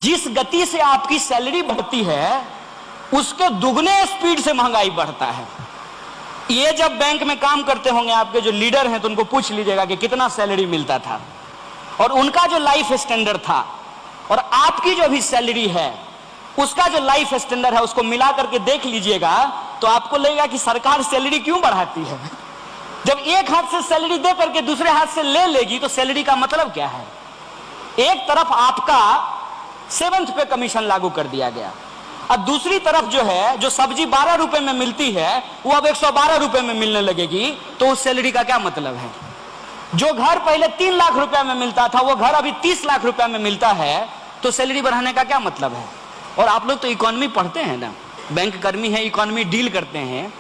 जिस गति से आपकी सैलरी बढ़ती है उसके दुगने स्पीड से महंगाई बढ़ता है। ये जब बैंक में काम करते होंगे आपके जो लीडर हैं तो उनको पूछ लीजिएगा कि कितना सैलरी मिलता था और उनका जो लाइफ स्टैंडर्ड था और आपकी जो भी सैलरी है उसका जो लाइफ स्टैंडर्ड है उसको मिला करके देख लीजिएगा तो आपको लगेगा कि सरकार सैलरी क्यों बढ़ाती है। जब एक हाथ से सैलरी दे करके दूसरे हाथ से ले लेगी तो सैलरी का मतलब क्या है। एक तरफ आपका 7th पे कमीशन लागू कर दिया गया और दूसरी तरफ जो है जो सब्जी 12 रुपए में मिलती है वो अब 112 रुपए में मिलने लगेगी, तो उस सैलरी का क्या मतलब है। जो घर पहले 3 लाख रुपए में मिलता था वो घर अभी 30 लाख रुपए में मिलता है, तो सैलरी बढ़ाने का क्या मतलब है। और आप लोग तो इकोनॉमी पढ़ते हैं ना, बैंक कर्मी है, इकोनॉमी डील करते हैं।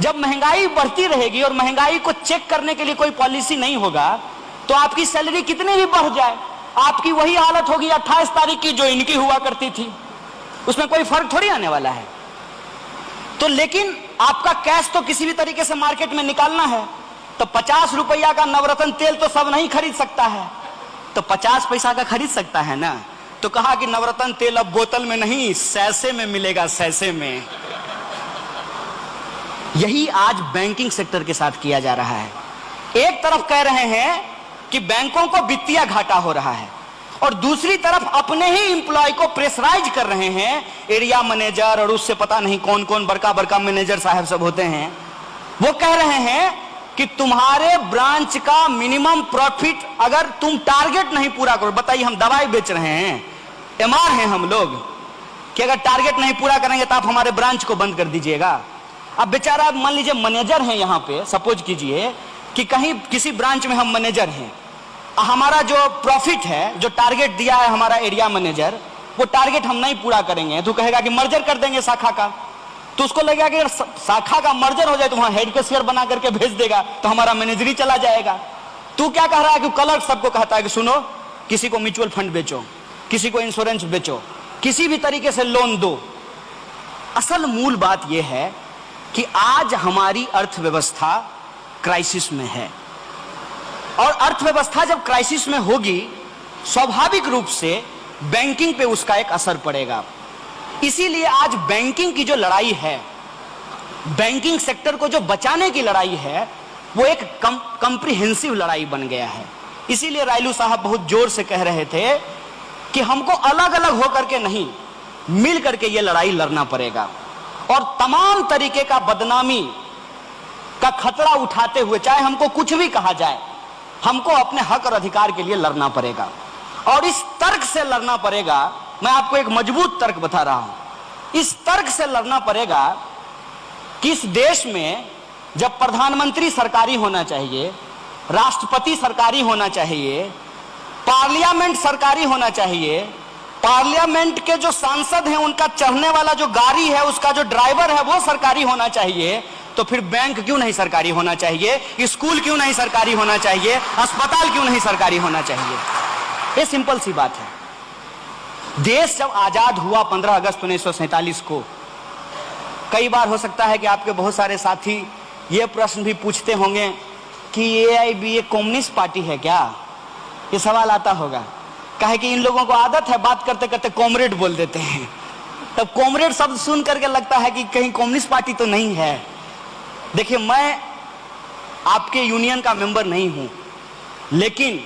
जब महंगाई बढ़ती रहेगी और महंगाई को चेक करने के लिए कोई पॉलिसी नहीं होगा तो आपकी सैलरी कितनी भी बढ़ जाए आपकी वही हालत होगी 28 तारीख की जो इनकी हुआ करती थी, उसमें कोई फर्क थोड़ी आने वाला है। तो लेकिन आपका कैश तो किसी भी तरीके से मार्केट में निकालना है, तो 50 रुपया का नवरत्न तेल तो सब नहीं खरीद सकता है, तो 50 पैसा का खरीद सकता है ना। तो कहा कि नवरत्न तेल अब बोतल में नहीं सैसे में मिलेगा, सैसे में। यही आज बैंकिंग सेक्टर के साथ किया जा रहा है। एक तरफ कह रहे हैं कि बैंकों को वित्तीय घाटा हो रहा है और दूसरी तरफ अपने ही एम्प्लॉय को प्रेशराइज कर रहे हैं, एरिया मैनेजर और उससे पता नहीं कौन कौन बड़का बड़का मैनेजर साहब सब होते हैं, वो कह रहे हैं कि तुम्हारे ब्रांच का मिनिमम प्रॉफिट अगर तुम टारगेट नहीं पूरा करो। बताइए, हम दवाई बेच रहे हैं, एमआर हैं हम लोग, कि अगर टारगेट नहीं पूरा करेंगे तो आप हमारे ब्रांच को बंद कर दीजिएगा। अब बेचारा मान लीजिए मैनेजर हैं यहाँ पे, सपोज कीजिए कि कहीं किसी ब्रांच में हम मैनेजर हैं, हमारा जो प्रॉफिट है, जो टारगेट दिया है हमारा एरिया मैनेजर, वो टारगेट हम नहीं पूरा करेंगे तो कहेगा कि मर्जर कर देंगे शाखा का। तो उसको लगेगा कि अगर शाखा का मर्जर हो जाए तो वहां हेड के शेयर बना करके भेज देगा तो हमारा मैनेजरी चला जाएगा। तू क्या कह रहा है कि क्लर्क सबको कहता है कि सुनो, किसी को म्यूचुअल फंड बेचो, किसी को इंश्योरेंस बेचो, किसी भी तरीके से लोन दो। असल मूल बात यह है कि आज हमारी अर्थव्यवस्था क्राइसिस में है और अर्थव्यवस्था जब क्राइसिस में होगी स्वाभाविक रूप से बैंकिंग पे उसका एक असर पड़ेगा। इसीलिए आज बैंकिंग की जो लड़ाई है, बैंकिंग सेक्टर को जो बचाने की लड़ाई है, वो एक कंप्रिहेंसिव लड़ाई बन गया है। इसीलिए रायलू साहब बहुत जोर से कह रहे थे कि हमको अलग अलग होकर के नहीं, मिल करके ये लड़ाई लड़ना पड़ेगा और तमाम तरीके का बदनामी का खतरा उठाते हुए, चाहे हमको कुछ भी कहा जाए, हमको अपने हक और अधिकार के लिए लड़ना पड़ेगा। और इस तर्क से लड़ना पड़ेगा। मैं आपको एक मजबूत तर्क बता रहा हूं। इस तर्क से लड़ना पड़ेगा कि इस देश में जब प्रधानमंत्री सरकारी होना चाहिए, राष्ट्रपति सरकारी होना चाहिए, पार्लियामेंट सरकारी होना चाहिए, पार्लियामेंट के जो सांसद हैं उनका चढ़ने वाला जो गाड़ी है, उसका जो ड्राइवर है वो सरकारी होना चाहिए, तो फिर बैंक क्यों नहीं सरकारी होना चाहिए, स्कूल क्यों नहीं सरकारी होना चाहिए, अस्पताल क्यों नहीं सरकारी होना चाहिए। ये सिंपल सी बात है। देश जब आजाद हुआ 15 अगस्त 1947 को, कई बार हो सकता है कि आपके बहुत सारे साथी ये प्रश्न भी पूछते होंगे कि एआईबी कम्युनिस्ट पार्टी है क्या, ये सवाल आता होगा। कहे कि इन लोगों को आदत है बात करते करते कॉमरेड बोल देते हैं, तब कॉमरेड शब्द सुन करके लगता है कि कहीं कम्युनिस्ट पार्टी तो नहीं है। देखिए, मैं आपके यूनियन का मेंबर नहीं हूं, लेकिन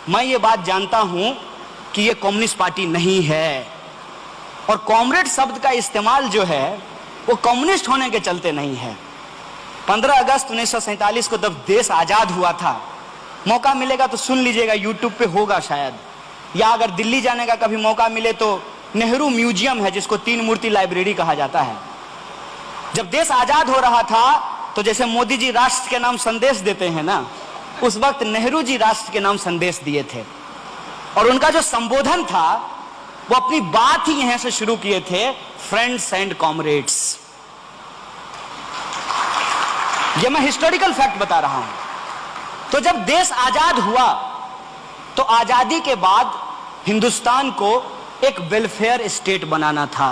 मैं ये बात जानता हूं कि ये कम्युनिस्ट पार्टी नहीं है। और कॉमरेड शब्द का इस्तेमाल जो है वो कम्युनिस्ट होने के चलते नहीं है। 15 अगस्त 1947 को जब देश आजाद हुआ था, मौका मिलेगा तो सुन लीजिएगा, यूट्यूब पे होगा शायद, या अगर दिल्ली जाने का कभी मौका मिले तो नेहरू म्यूजियम है जिसको 3 मूर्ति लाइब्रेरी कहा जाता है। जब देश आजाद हो रहा था तो जैसे मोदी जी राष्ट्र के नाम संदेश देते हैं ना, उस वक्त नेहरू जी राष्ट्र के नाम संदेश दिए थे और उनका जो संबोधन था वो अपनी बात ही यहां से शुरू किए थे, फ्रेंड्स एंड कॉमरेड्स। ये मैं हिस्टोरिकल फैक्ट बता रहा हूं। तो जब देश आजाद हुआ तो आजादी के बाद हिंदुस्तान को एक वेलफेयर स्टेट बनाना था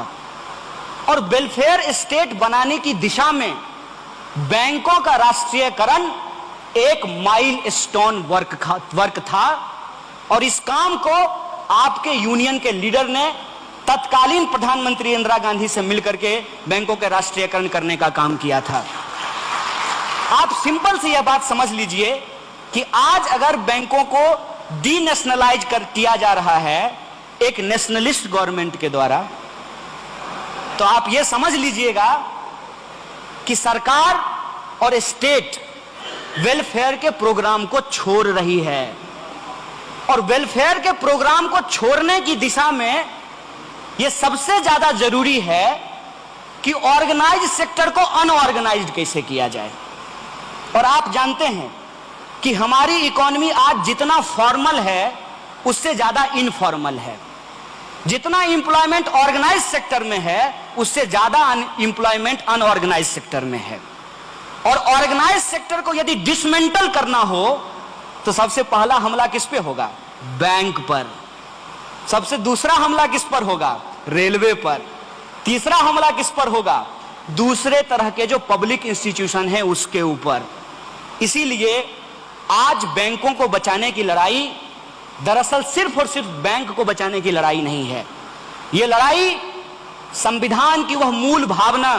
और वेलफेयर स्टेट बनाने की दिशा में बैंकों का राष्ट्रीयकरण एक माइलस्टोन वर्क था और इस काम को आपके यूनियन के लीडर ने तत्कालीन प्रधानमंत्री इंदिरा गांधी से मिलकर के बैंकों के राष्ट्रीयकरण करने का काम किया था। आप सिंपल सी यह बात समझ लीजिए कि आज अगर बैंकों को डीनेशनलाइज किया जा रहा है एक नेशनलिस्ट गवर्नमेंट के द्वारा, तो आप यह समझ लीजिएगा कि सरकार और स्टेट वेलफेयर के प्रोग्राम को छोड़ रही है। और वेलफेयर के प्रोग्राम को छोड़ने की दिशा में यह सबसे ज्यादा जरूरी है कि ऑर्गेनाइज सेक्टर को अनऑर्गेनाइज्ड कैसे किया जाए। और आप जानते हैं कि हमारी इकोनॉमी आज जितना फॉर्मल है उससे ज्यादा इनफॉर्मल है। जितना एम्प्लॉयमेंट ऑर्गेनाइज सेक्टर में है उससे ज्यादा एम्प्लॉयमेंट अनऑर्गेनाइज सेक्टर में है। और ऑर्गेनाइज सेक्टर को यदि डिसमेंटल करना हो तो सबसे पहला हमला किस पे होगा? बैंक पर। सबसे दूसरा हमला किस पर होगा? रेलवे पर। तीसरा हमला किस पर होगा? दूसरे तरह के जो पब्लिक इंस्टीट्यूशन है उसके ऊपर। इसीलिए आज बैंकों को बचाने की लड़ाई दरअसल सिर्फ और सिर्फ बैंक को बचाने की लड़ाई नहीं है। यह लड़ाई संविधान की वह मूल भावना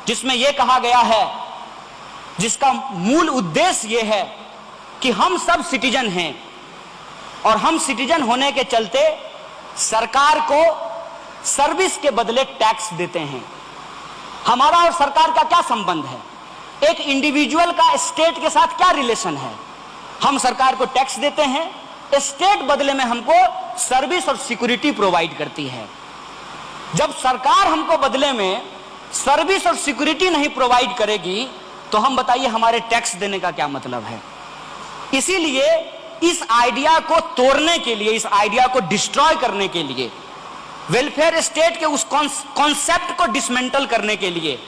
जिसमें यह कहा गया है, जिसका मूल उद्देश्य यह है कि हम सब सिटीजन हैं और हम सिटीजन होने के चलते सरकार को सर्विस के बदले टैक्स देते हैं। हमारा और सरकार का क्या संबंध है? एक इंडिविजुअल का स्टेट के साथ क्या रिलेशन है? हम सरकार को टैक्स देते हैं, स्टेट बदले में हमको सर्विस और सिक्योरिटी प्रोवाइड करती है। जब सरकार हमको बदले में सर्विस और सिक्योरिटी नहीं प्रोवाइड करेगी तो हम बताइए हमारे टैक्स देने का क्या मतलब है? इसीलिए इस आइडिया को तोड़ने के लिए, इस आइडिया को डिस्ट्रॉय करने के लिए, वेलफेयर स्टेट के उस कॉन्सेप्ट को डिसमेंटल करने के लिए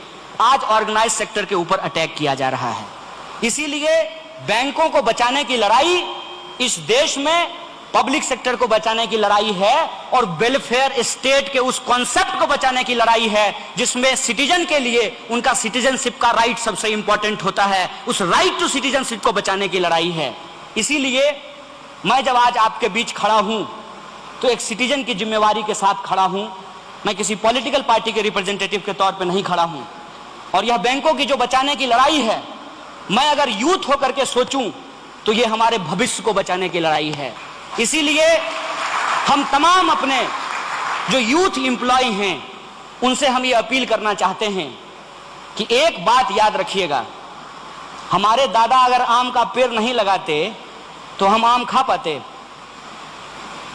आज ऑर्गेनाइज सेक्टर के ऊपर अटैक किया जा रहा है। इसीलिए बैंकों को बचाने की लड़ाई इस देश में पब्लिक सेक्टर को बचाने की लड़ाई है और वेलफेयर स्टेट के उस कॉन्सेप्ट को बचाने की लड़ाई है जिसमें सिटीजन के लिए उनका सिटीजनशिप का राइट सबसे इंपॉर्टेंट होता है। उस राइट टू सिटीजनशिप को बचाने की लड़ाई है। इसीलिए मैं जब आज आपके बीच खड़ा हूं तो एक सिटीजन की जिम्मेवारी के साथ खड़ा हूं। मैं किसी पॉलिटिकल पार्टी के रिप्रेजेंटेटिव के तौर पर नहीं खड़ा हूं। और यह बैंकों की जो बचाने की लड़ाई है, मैं अगर यूथ होकर के सोचूं तो यह हमारे भविष्य को बचाने की लड़ाई है। इसीलिए हम तमाम अपने जो यूथ एम्प्लॉय हैं उनसे हम ये अपील करना चाहते हैं कि एक बात याद रखिएगा, हमारे दादा अगर आम का पेड़ नहीं लगाते तो हम आम खा पाते?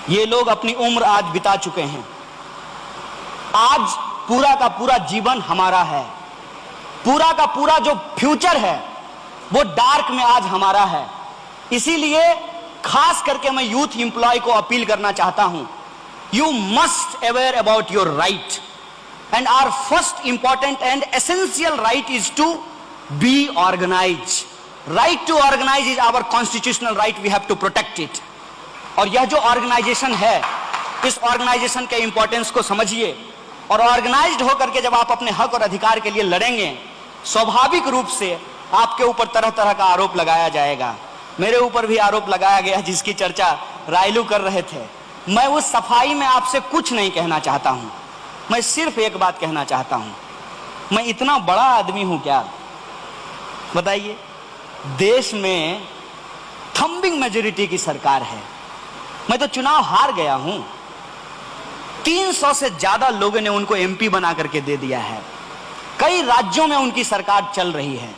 ये लोग अपनी उम्र आज बिता चुके हैं। आज पूरा का पूरा जीवन हमारा है, पूरा का पूरा जो फ्यूचर है वो डार्क में आज हमारा है। इसीलिए खास करके मैं यूथ एम्प्लॉय को अपील करना चाहता हूं, you must aware about your right and our first important and essential right is to be organise. Right to organise is our constitutional right, we have to protect it. और यह जो organisation है, इस organisation के importance को समझिए। और organised होकर के जब आप अपने हक और अधिकार के लिए लड़ेंगे, स्वाभाविक रूप से आपके ऊपर तरह तरह का आरोप लगाया जाएगा। मेरे ऊपर भी आरोप लगाया गया जिसकी चर्चा रायलू कर रहे थे। मैं उस सफाई में आपसे कुछ नहीं कहना चाहता हूं। मैं सिर्फ एक बात कहना चाहता हूं, मैं इतना बड़ा आदमी हूं क्या? बताइए, देश में थंबिंग मेजॉरिटी की सरकार है। मैं तो चुनाव हार गया हूं। 300 से ज्यादा लोगों ने उनको एमपी बना करके दे दिया है। कई राज्यों में उनकी सरकार चल रही है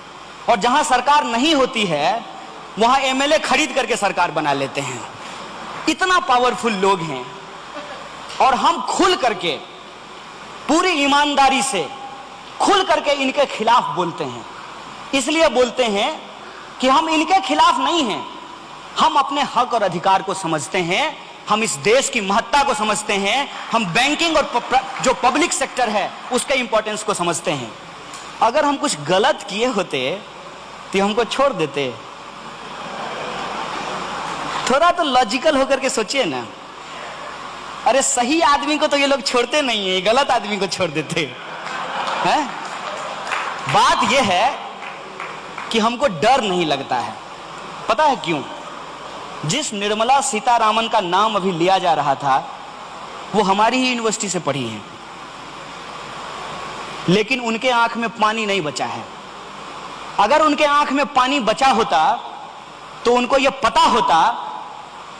और जहां सरकार नहीं होती है वहां एमएलए खरीद करके सरकार बना लेते हैं। इतना पावरफुल लोग हैं और हम खुल करके, पूरी ईमानदारी से खुल करके इनके खिलाफ बोलते हैं। इसलिए बोलते हैं कि हम इनके खिलाफ नहीं हैं, हम अपने हक और अधिकार को समझते हैं, हम इस देश की महत्ता को समझते हैं, हम बैंकिंग और जो पब्लिक सेक्टर है उसके इंपॉर्टेंस को समझते हैं। अगर हम कुछ गलत किए होते तो हमको छोड़ देते? थोड़ा तो लॉजिकल होकर के सोचिए ना। अरे सही आदमी को तो ये लोग छोड़ते नहीं है, गलत आदमी को छोड़ देते हैं। बात यह है कि हमको डर नहीं लगता है। पता है क्यों? जिस निर्मला सीतारामन का नाम अभी लिया जा रहा था वो हमारी ही यूनिवर्सिटी से पढ़ी हैं, लेकिन उनके आंख में पानी नहीं बचा है। अगर उनके आंख में पानी बचा होता तो उनको यह पता होता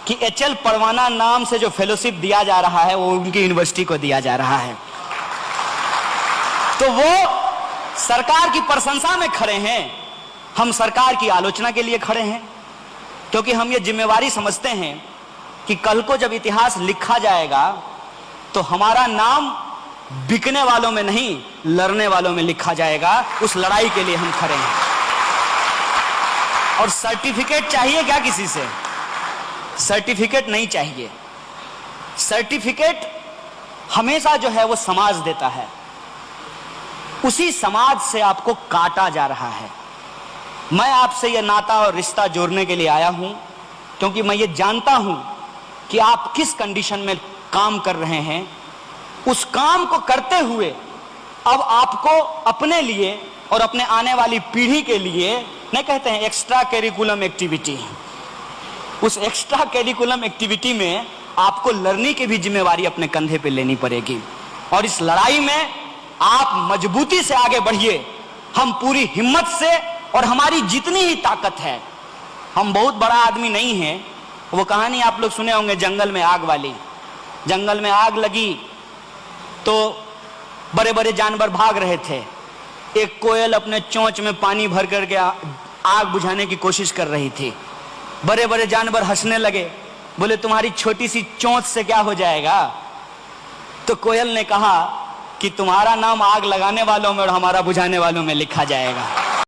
कि एचएल परवाना नाम से जो फेलोशिप दिया जा रहा है वो उनकी यूनिवर्सिटी को दिया जा रहा है। तो वो सरकार की प्रशंसा में खड़े हैं, हम सरकार की आलोचना के लिए खड़े हैं, क्योंकि हम ये जिम्मेवारी समझते हैं कि कल को जब इतिहास लिखा जाएगा तो हमारा नाम बिकने वालों में नहीं, लड़ने वालों में लिखा जाएगा। उस लड़ाई के लिए हम खड़े हैं। और सर्टिफिकेट चाहिए क्या किसी से? सर्टिफिकेट नहीं चाहिए। सर्टिफिकेट हमेशा जो है वो समाज देता है, उसी समाज से आपको काटा जा रहा है। मैं आपसे यह नाता और रिश्ता जोड़ने के लिए आया हूं, क्योंकि मैं ये जानता हूं कि आप किस कंडीशन में काम कर रहे हैं। उस काम को करते हुए अब आपको अपने लिए और अपने आने वाली पीढ़ी के लिए, नहीं कहते हैं एक्स्ट्रा करिकुलम एक्टिविटी, उस एक्स्ट्रा करिकुलम एक्टिविटी में आपको लर्निंग की भी जिम्मेवारी अपने कंधे पे लेनी पड़ेगी। और इस लड़ाई में आप मजबूती से आगे बढ़िए। हम पूरी हिम्मत से, और हमारी जितनी ही ताकत है, हम बहुत बड़ा आदमी नहीं है। वो कहानी आप लोग सुने होंगे जंगल में आग वाली। जंगल में आग लगी तो बड़े बड़े जानवर भाग रहे थे। एक कोयल अपने चोंच में पानी भर करके आग बुझाने की कोशिश कर रही थी। बड़े बड़े जानवर हंसने लगे, बोले तुम्हारी छोटी सी चोंच से क्या हो जाएगा? तो कोयल ने कहा कि तुम्हारा नाम आग लगाने वालों में और हमारा बुझाने वालों में लिखा जाएगा।